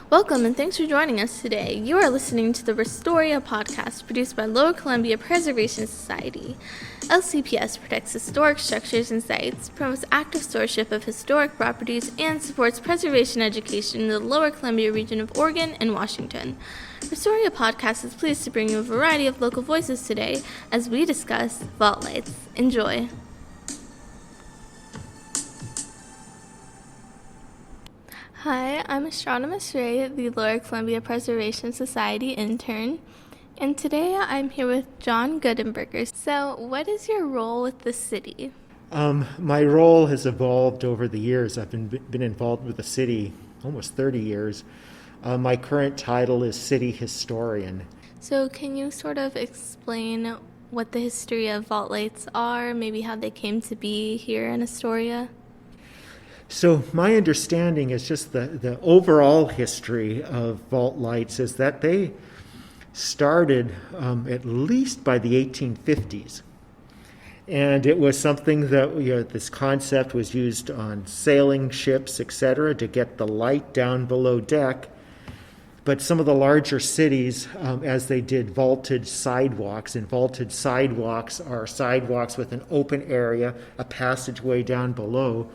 Welcome and thanks for joining us today. You are listening to the Restoria podcast produced by Lower Columbia Preservation Society. LCPS protects historic structures and sites, promotes active stewardship of historic properties, and supports preservation education in the Lower Columbia region of Oregon and Washington. Restoria podcast is pleased to bring you a variety of local voices today as we discuss vault lights. Enjoy. Hi, I'm Astronomist Ray, the Lower Columbia Preservation Society intern, and today I'm here with John Goodenberger. So, what is your role with the city? My role has evolved over the years. I've been involved with the city almost 30 years. My current title is City Historian. So, can you sort of explain what the history of vault lights are, maybe how they came to be here in Astoria? So my understanding is just the overall history of vault lights is that they started at least by the 1850s. And it was something that, this concept was used on sailing ships, etc., to get the light down below deck. But some of the larger cities, as they did vaulted sidewalks, and vaulted sidewalks are sidewalks with an open area, a passageway down below,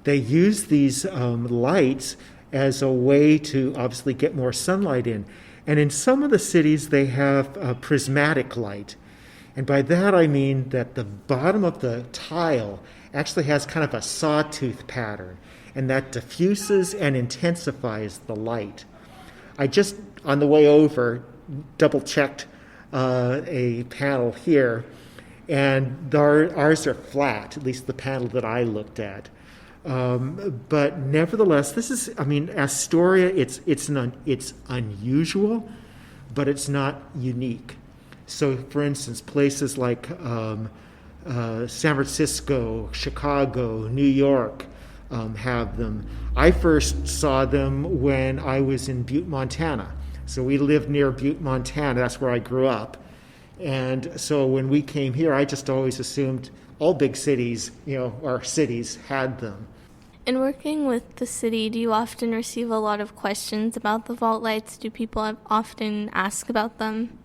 they use these lights as a way to obviously get more sunlight in. And in some of the cities, they have a prismatic light. And by that, I mean that the bottom of the tile actually has kind of a sawtooth pattern, and that diffuses and intensifies the light. I just, on the way over, double-checked a panel here, and ours are flat, at least the panel that I looked at. But nevertheless, Astoria, it's unusual, but it's not unique. So, for instance, places like San Francisco, Chicago, New York have them. I first saw them when I was in Butte, Montana. So we lived near Butte, Montana. That's where I grew up. And so when we came here, I just always assumed all big cities, our cities had them. In working with the city, do you often receive a lot of questions about the vault lights? Do people often ask about them?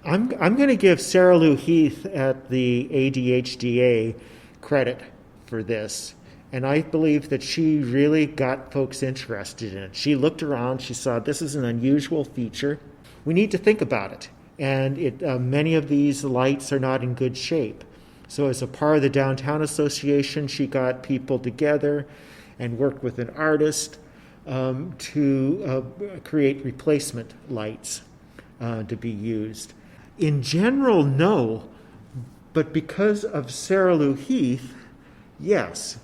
I'm going to give Sarah Lou Heath at the ADHDA credit for this. And I believe that she really got folks interested in it. She looked around, she saw this is an unusual feature. We need to think about it. And many of these lights are not in good shape. So as a part of the Downtown Association, she got people together and worked with an artist to create replacement lights to be used. In general, no, but because of Sarah Lou Heath, yes.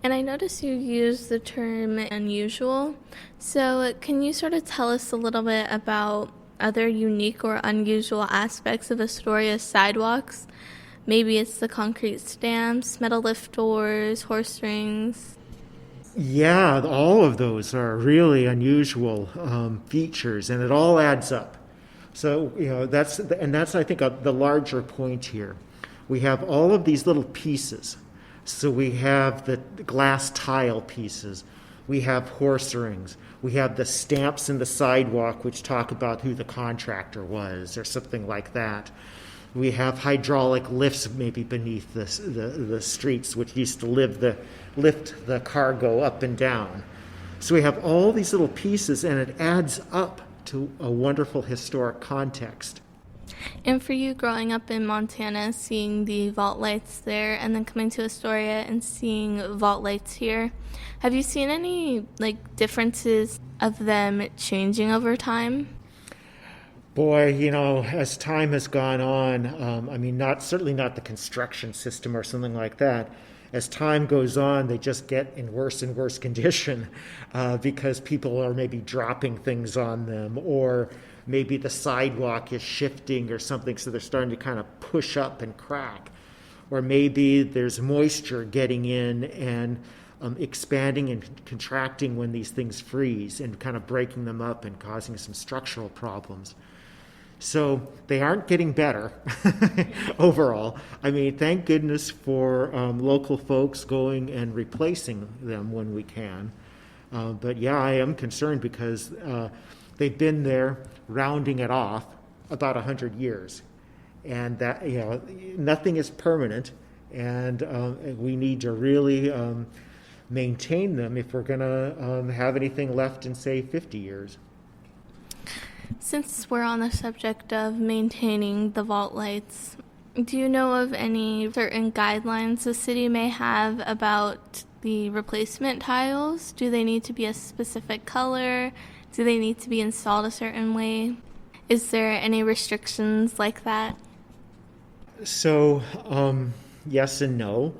And I noticed you use the term unusual. So can you sort of tell us a little bit about other unique or unusual aspects of Astoria's sidewalks? Maybe it's the concrete stamps, metal lift doors, horse rings. Yeah, all of those are really unusual features, and it all adds up. So, that's I think the larger point here. We have all of these little pieces. So we have the glass tile pieces. We have horse rings. We have the stamps in the sidewalk, which talk about who the contractor was or something like that. We have hydraulic lifts maybe beneath the streets, which used to lift the cargo up and down. So we have all these little pieces, and it adds up to a wonderful historic context. And for you growing up in Montana, seeing the vault lights there, and then coming to Astoria and seeing vault lights here, have you seen any differences of them changing over time? Boy, as time has gone on, certainly not the construction system or something like that. As time goes on, they just get in worse and worse condition because people are maybe dropping things on them, or maybe the sidewalk is shifting or something, so they're starting to kind of push up and crack. Or maybe there's moisture getting in and expanding and contracting when these things freeze and kind of breaking them up and causing some structural problems. So they aren't getting better overall. Thank goodness for local folks going and replacing them when we can. But yeah, I am concerned because they've been there rounding it off about 100 years. And that, nothing is permanent, and we need to really maintain them if we're going to have anything left in, say, 50 years. Since we're on the subject of maintaining the vault lights, do you know of any certain guidelines the city may have about the replacement tiles? Do they need to be a specific color? Do they need to be installed a certain way? Is there any restrictions like that? So, yes and no.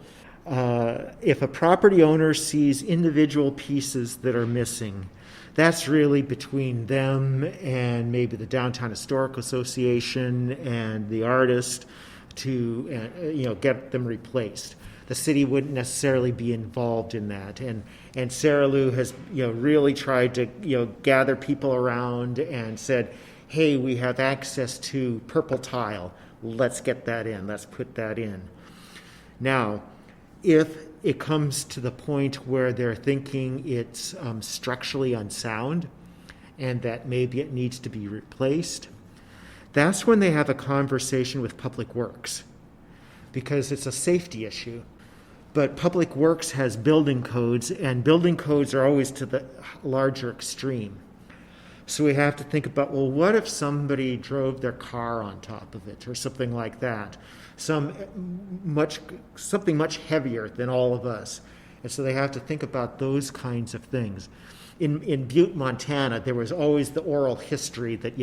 If a property owner sees individual pieces that are missing, that's really between them and maybe the Downtown Historical Association and the artist to get them replaced. The city wouldn't necessarily be involved in that, and Sarah Lou has really tried to gather people around and said, hey, we have access to purple tile. Let's get that in. Let's put that in. Now, if it comes to the point where they're thinking it's structurally unsound and that maybe it needs to be replaced, that's when they have a conversation with Public Works, because it's a safety issue. But Public Works has building codes, and building codes are always to the larger extreme. So we have to think about, well, what if somebody drove their car on top of it or something like that? Something much heavier than all of us. And so they have to think about those kinds of things. In Butte, Montana, there was always the oral history that,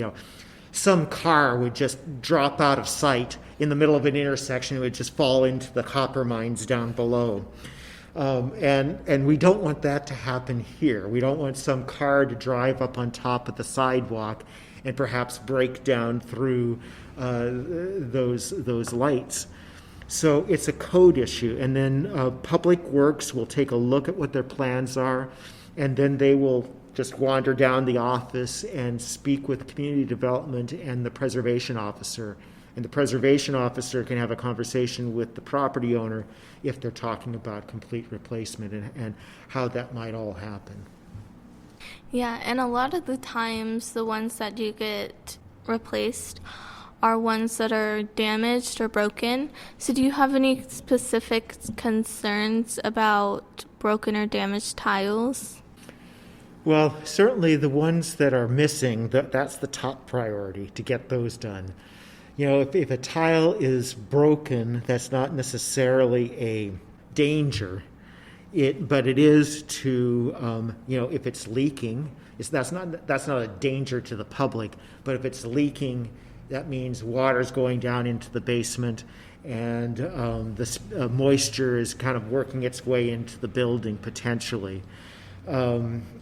some car would just drop out of sight in the middle of an intersection. It would just fall into the copper mines down below. And we don't want that to happen here. We don't want some car to drive up on top of the sidewalk and perhaps break down through those lights. So it's a code issue. And then Public Works will take a look at what their plans are, and then they will just wander down the office and speak with community development and the preservation officer. And the preservation officer can have a conversation with the property owner if they're talking about complete replacement and how that might all happen. Yeah, and a lot of the times the ones that do get replaced are ones that are damaged or broken. So do you have any specific concerns about broken or damaged tiles? Well, certainly the ones that are missing, that's the top priority, to get those done. If a tile is broken, that's not necessarily a danger. But it is to, if it's leaking, that's not a danger to the public. But if it's leaking, that means water's going down into the basement, and the moisture is kind of working its way into the building potentially.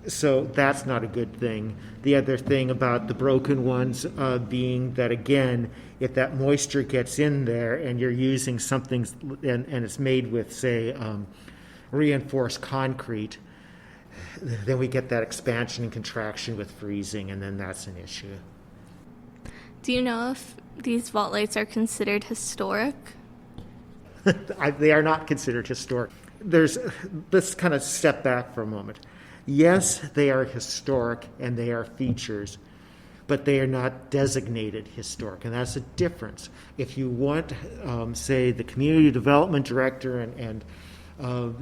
So that's not a good thing. The other thing about the broken ones being that, again, if that moisture gets in there and you're using something and it's made with, say, reinforced concrete, then we get that expansion and contraction with freezing, and then that's an issue. Do you know if these vault lights are considered historic? They are not considered historic. Let's kind of step back for a moment. Yes, they are historic and they are features, but they are not designated historic, and that's a difference. If you want, say, the community development director and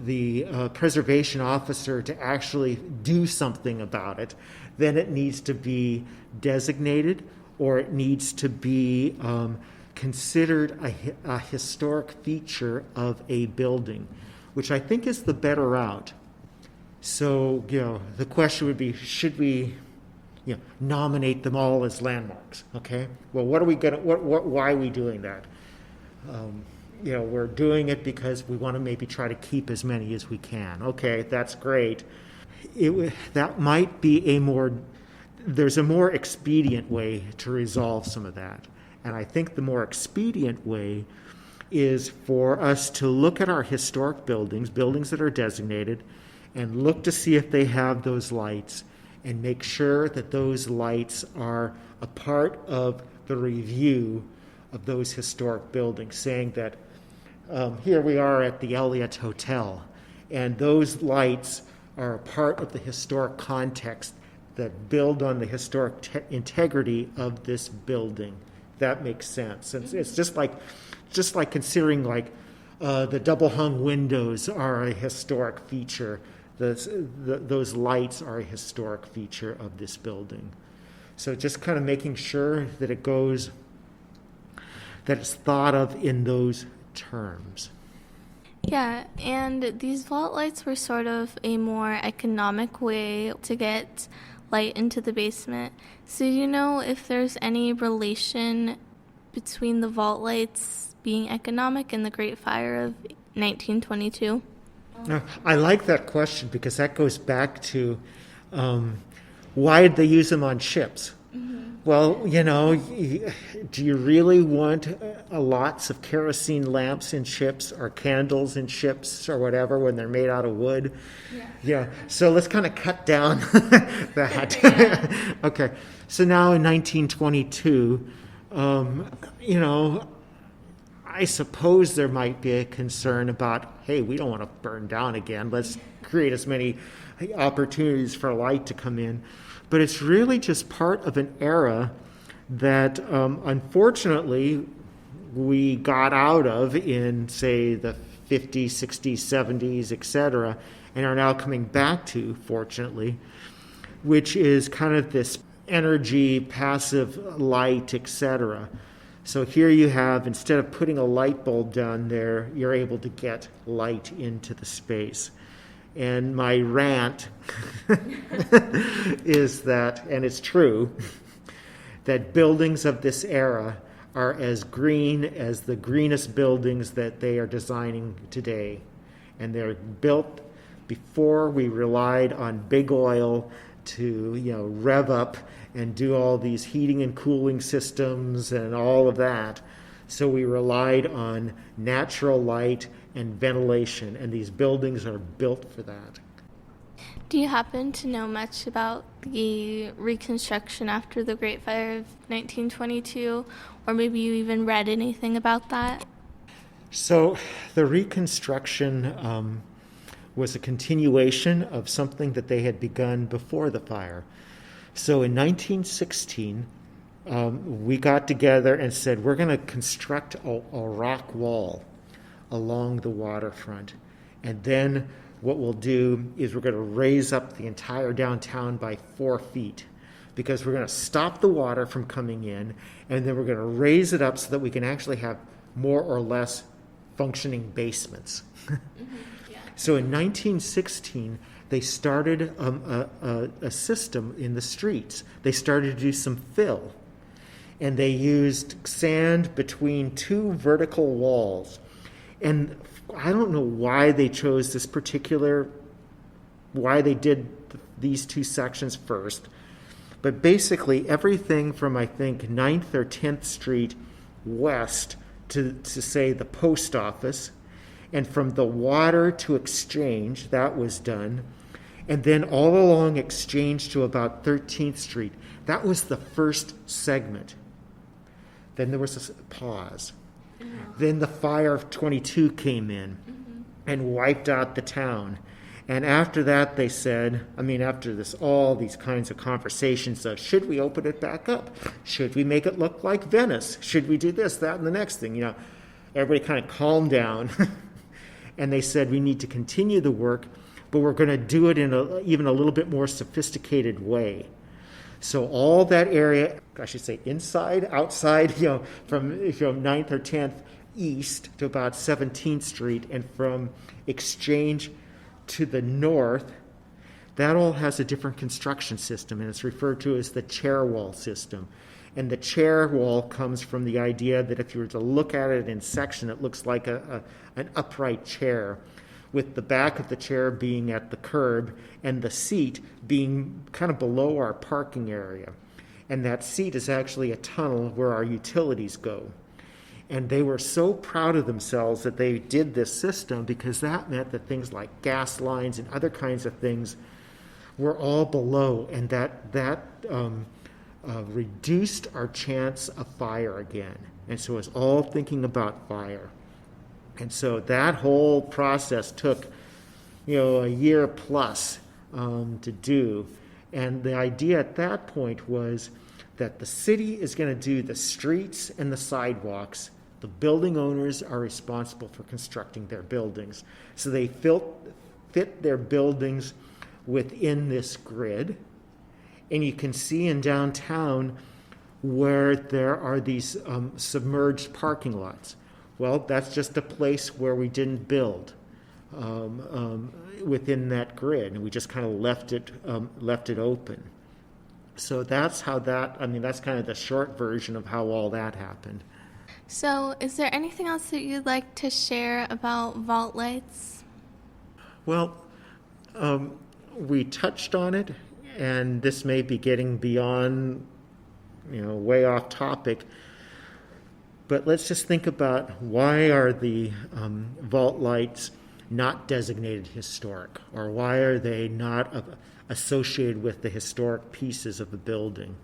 the preservation officer to actually do something about it, then it needs to be designated, or it needs to be considered a historic feature of a building, which I think is the better route. So, the question would be, should we, nominate them all as landmarks? Okay. Well, why are we doing that? We're doing it because we want to maybe try to keep as many as we can. Okay, that's great. That might be there's a more expedient way to resolve some of that. And I think the more expedient way is for us to look at our historic buildings that are designated, and look to see if they have those lights, and make sure that those lights are a part of the review of those historic buildings, saying that here we are at the Elliott Hotel, and those lights are a part of the historic context that build on the historic integrity of this building. That makes sense. It's just like considering like the double hung windows are a historic feature. Those lights are a historic feature of this building. So just kind of making sure that that it's thought of in those terms. Yeah, and these vault lights were sort of a more economic way to get light into the basement. So do you know if there's any relation between the vault lights being economic and the Great Fire of 1922? I like that question because that goes back to why did they use them on ships? Well, do you really want lots of kerosene lamps in ships or candles in ships or whatever when they're made out of wood? Yeah. So let's kind of cut down that. Yeah. Okay. So now in 1922, I suppose there might be a concern about, hey, we don't want to burn down again. Let's create as many opportunities for light to come in. But it's really just part of an era that, unfortunately, we got out of in, say, the 50s, 60s, 70s, etc., and are now coming back to, fortunately, which is kind of this energy, passive light, etc. So here you have, instead of putting a light bulb down there, you're able to get light into the space. And my rant is that, and it's true, that buildings of this era are as green as the greenest buildings that they are designing today. And they're built before we relied on big oil to, rev up and do all these heating and cooling systems and all of that. So we relied on natural light and ventilation, and these buildings are built for that. Do you happen to know much about the Reconstruction after the Great Fire of 1922, or maybe you even read anything about that? So the Reconstruction was a continuation of something that they had begun before the fire. So in 1916, we got together and said, we're going to construct a rock wall along the waterfront. And then what we'll do is we're going to raise up the entire downtown by 4 feet because we're going to stop the water from coming in, and then we're going to raise it up so that we can actually have more or less functioning basements. Yeah. So in 1916, they started a system in the streets. They started to do some fill, and they used sand between 2 vertical walls. And I don't know why they chose why they did these 2 sections first, but basically everything from, I think, 9th or 10th Street west to say, the post office, and from the water to Exchange, that was done, and then all along Exchange to about 13th Street. That was the first segment. Then there was a pause. Then the fire of 22 came in and wiped out the town. And after that, they said, after all these kinds of conversations of, should we open it back up? Should we make it look like Venice? Should we do this, that, and the next thing? Everybody kind of calmed down. And they said, we need to continue the work, but we're going to do it in even a little bit more sophisticated way. So all that area, I should say inside, outside, from 9th or 10th east to about 17th Street, and from Exchange to the north, that all has a different construction system, and it's referred to as the chair wall system. And the chair wall comes from the idea that if you were to look at it in section, it looks like an upright chair, with the back of the chair being at the curb and the seat being kind of below our parking area. And that seat is actually a tunnel where our utilities go. And they were so proud of themselves that they did this system, because that meant that things like gas lines and other kinds of things were all below, and that reduced our chance of fire again. And so it's all thinking about fire. And so that whole process took, a year plus to do. And the idea at that point was that the city is going to do the streets and the sidewalks. The building owners are responsible for constructing their buildings. So they fit their buildings within this grid. And you can see in downtown where there are these submerged parking lots. Well, that's just a place where we didn't build within that grid, and we just kind of left it open. So that's how that's kind of the short version of how all that happened. So, is there anything else that you'd like to share about vault lights? Well, we touched on it, and this may be getting beyond, way off topic. But let's just think about, why are the vault lights not designated historic, or why are they not associated with the historic pieces of the building?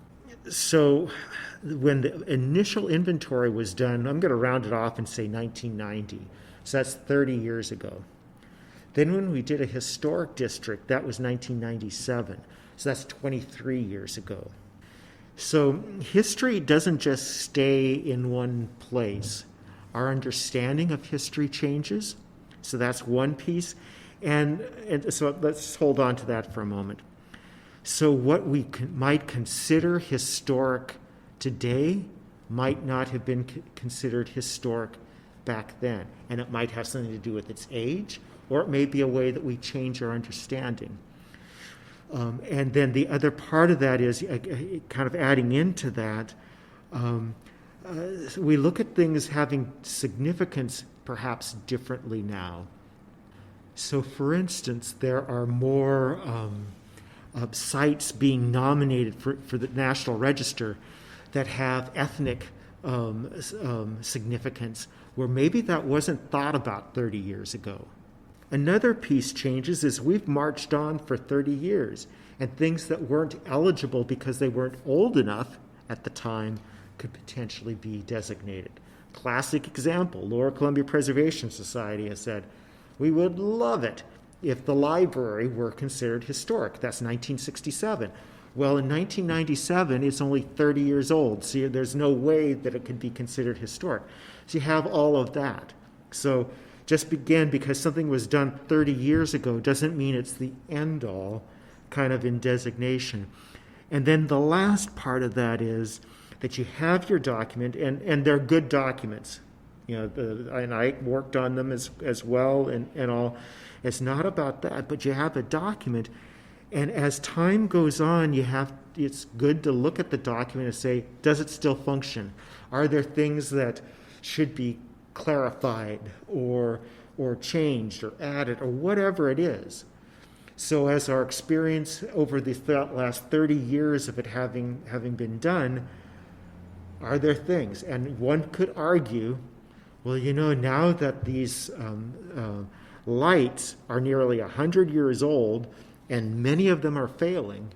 So when the initial inventory was done, I'm going to round it off and say 1990. So that's 30 years ago. Then when we did a historic district, that was 1997. So that's 23 years ago. So history doesn't just stay in one place. Our understanding of history changes. So that's one piece. And so let's hold on to that for a moment. So what we might consider historic today might not have been considered historic back then. And it might have something to do with its age, or it may be a way that we change our understanding. And then the other part of that is kind of adding into that, we look at things having significance perhaps differently now. So for instance, there are more sites being nominated for the National Register that have ethnic significance, where maybe that wasn't thought about 30 years ago. Another piece changes is we've marched on for 30 years, and things that weren't eligible because they weren't old enough at the time could potentially be designated. Classic example, Lower Columbia Preservation Society has said, we would love it if the library were considered historic. That's 1967. Well, in 1997, it's only 30 years old, so there's no way that it could be considered historic. So you have all of that. So just again, because something was done 30 years ago doesn't mean it's the end-all kind of in designation. And then the last part of that is that you have your document, and they're good documents. And I worked on them as well and all. It's not about that, but you have a document, and as time goes on, it's good to look at the document and say, does it still function? Are there things that should be clarified or changed or added or whatever it is? So as our experience over the last 30 years of it having been done, are there things? And one could argue, well, now that these lights are nearly 100 years old and many of them are failing,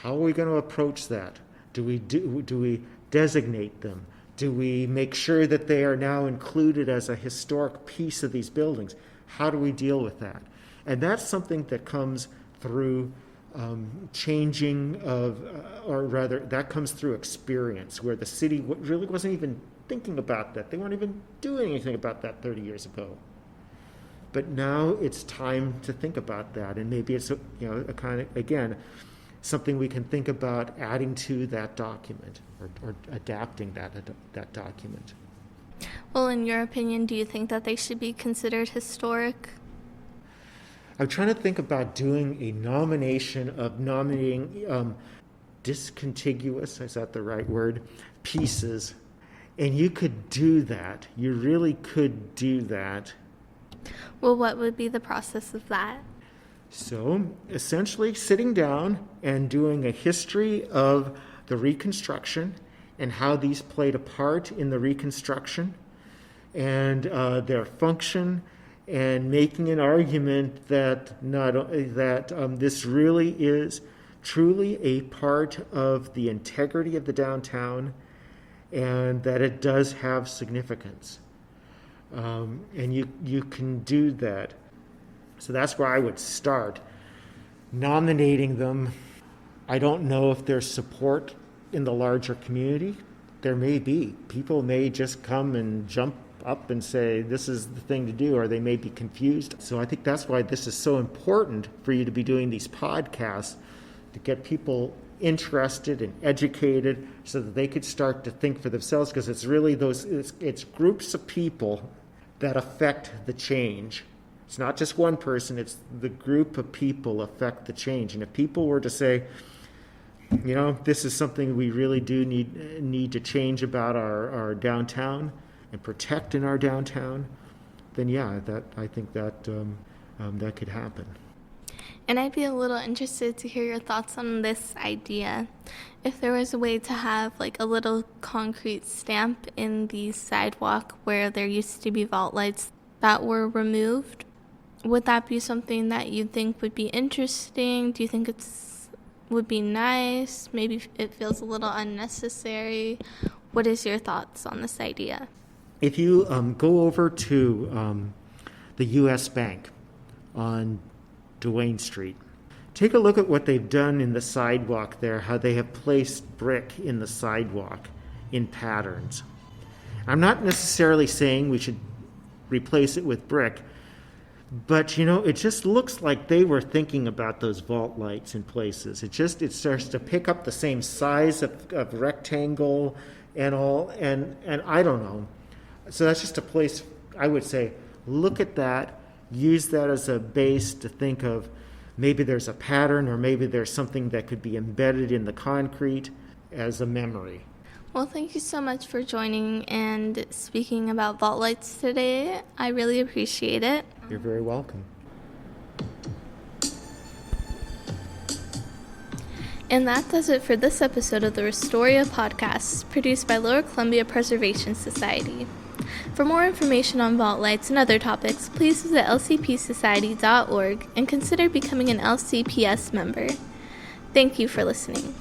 how are we going to approach that? Do we designate them? Do we make sure that they are now included as a historic piece of these buildings? How do we deal with that? And that's something that comes through changing of, or rather, that comes through experience, where the city really wasn't even thinking about that. They weren't even doing anything about that 30 years ago. But now it's time to think about that, and maybe it's a kind of, again, something we can think about adding to that document or adapting that document. Well, in your opinion, do you think that they should be considered historic? I'm trying to think about doing a nominating discontiguous, is that the right word, pieces. And you could do that. You really could do that. Well, what would be the process of that? So essentially sitting down and doing a history of the Reconstruction and how these played a part in the Reconstruction and their function, and making an argument that this really is truly a part of the integrity of the downtown, and that it does have significance. And you can do that. So that's where I would start. nominating them. I don't know if there's support in the larger community. There may be. People may just come and jump up and say, this is the thing to do, or they may be confused. So I think that's why this is so important for you to be doing these podcasts, to get people interested and educated so that they could start to think for themselves, because it's really it's groups of people that affect the change. It's not just one person, it's the group of people affect the change. And if people were to say, this is something we really do need to change about our downtown and protect in our downtown, then I think that that could happen. And I'd be a little interested to hear your thoughts on this idea. If there was a way to have like a little concrete stamp in the sidewalk where there used to be vault lights that were removed, would that be something that you think would be interesting? Do you think would be nice? Maybe it feels a little unnecessary. What is your thoughts on this idea? If you go over to the U.S. Bank on Duane Street, take a look at what they've done in the sidewalk there, how they have placed brick in the sidewalk in patterns. I'm not necessarily saying we should replace it with brick, but it just looks like they were thinking about those vault lights in places. It starts to pick up the same size of rectangle and all, and I don't know. So that's just a place I would say, look at that, use that as a base to think of maybe there's a pattern, or maybe there's something that could be embedded in the concrete as a memory. Well, thank you so much for joining and speaking about vault lights today. I really appreciate it. You're very welcome. And that does it for this episode of the Restoria podcast, produced by Lower Columbia Preservation Society. For more information on vault lights and other topics, please visit lcpsociety.org and consider becoming an LCPS member. Thank you for listening.